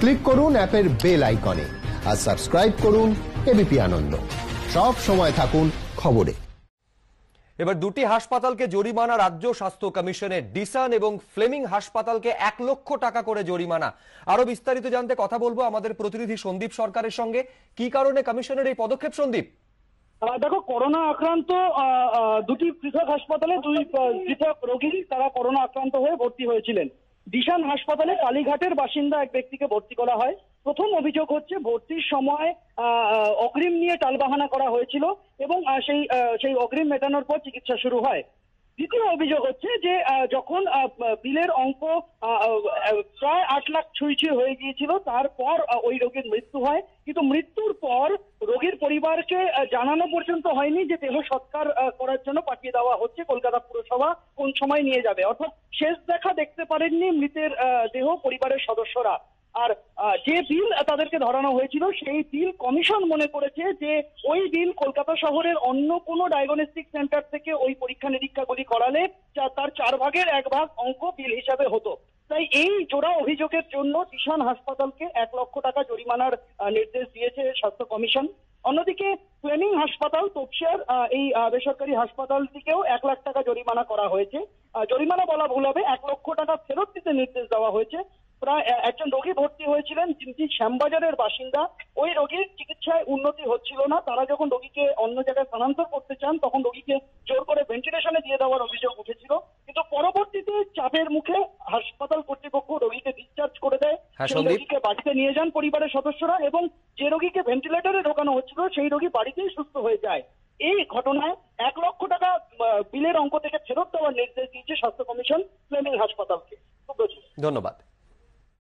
Click করুন অ্যাপের bell আইকনে আর সাবস্ক্রাইব করুন এবিপি আনন্দ। সব সময় থাকুন খবরে। এবার দুটি হাসপাতালকে জরিমানা রাজ্য স্বাস্থ্য কমিশনের। ডিসান এবং ফ্লেমিং হাসপাতালকে 1 লক্ষ টাকা করে জরিমানা। আরো বিস্তারিত জানতে কথা বলবো আমাদের প্রতিনিধি সন্দীপ সরকারের সঙ্গে। কি কারণে কমিশনের এই পদক্ষেপ, সন্দীপ? দেখো, করোনা আক্রান্ত দুটি পৃথক হাসপাতালে দুই পৃথক রোগী তারা করোনা আক্রান্ত হয়ে ভর্তি হয়েছিলেন। ডিসান হাসপাতালে কালীঘাটের বাসিন্দা এক ব্যক্তিকে ভর্তি করা হয়। প্রথম অভিযোগ হচ্ছে ভর্তির সময় অগ্রিম নিয়ে টালবাহানা করা হয়েছিল এবং সেই অগ্রিম মেটানোর পর চিকিৎসা শুরু হয়। দ্বিতীয় অভিযোগ হচ্ছে যে যখন বিলের অঙ্ক প্রায় 8 লাখ ছুঁই হয়ে গিয়েছিল, তারপর ওই রোগীর মৃত্যু হয়। কিন্তু মৃত্যুর পর রোগীর পরিবারকে জানানো পর্যন্ত হয়নি যে দেহ সৎকার করার জন্য পাঠিয়ে দেওয়া হচ্ছে কলকাতা পুরসভা কোন সময় নিয়ে যাবে। অর্থাৎ শেষ দেখা দেখতে পারেননি মৃতের দেহ পরিবারের সদস্যরা। আর যে বিল তাদেরকে ধরানো হয়েছিল সেই বিল কমিশন মনে করেছে যে ওই বিল কলকাতা শহরের অন্য কোনো ডায়াগনস্টিক সেন্টার থেকে ওই পরীক্ষা নিরীক্ষাগুলি করালে তার 4 ভাগের 1 ভাগ অঙ্ক বিল হিসাবে হতো। তাই এই জোড়া অভিযোগের জন্য ডিসান হাসপাতালকে 1 লক্ষ টাকা জরিমানার নির্দেশ দিয়েছে স্বাস্থ্য কমিশন। অন্যদিকে ফ্লেমিং হাসপাতাল তপসিয়ার এই বেসরকারি হাসপাতালটিকেও 1 লাখ টাকা জরিমানা করা হয়েছে। জরিমানা বলা ভুল হবে, 1 লক্ষ টাকা ফেরত দিতে নির্দেশ দেওয়া হয়েছে। প্রায় একজন রোগী ভর্তি হয়েছিলেন যিনি শ্যামবাজারের বাসিন্দা। ওই রোগীর চিকিৎসায় উন্নতি হচ্ছিল না। তারা যখন রোগীকে অন্য জায়গায় স্থানান্তর করতে চান তখন রোগীকে জোর করে ভেন্টিলেশনে দিয়ে দেওয়ার অভিযোগ উঠেছিল। কিন্তু পরবর্তীতে চাপের মুখে হাসপাতাল কর্তৃপক্ষ রোগীকে ডিসচার্জ করে দেয়। সেই রোগীকে বাড়িতে নিয়ে যান পরিবারের সদস্যরা এবং যে রোগীকে ভেন্টিলেটরে ঢোকানো হচ্ছিল সেই রোগী বাড়িতেই সুস্থ হয়ে যায়। এই ঘটনায় 1 লক্ষ টাকা বিলের অঙ্ক থেকে ফেরত দেওয়ার নির্দেশ দিয়েছে স্বাস্থ্য কমিশন ফ্লেমিং হাসপাতালকে। ধন্যবাদ।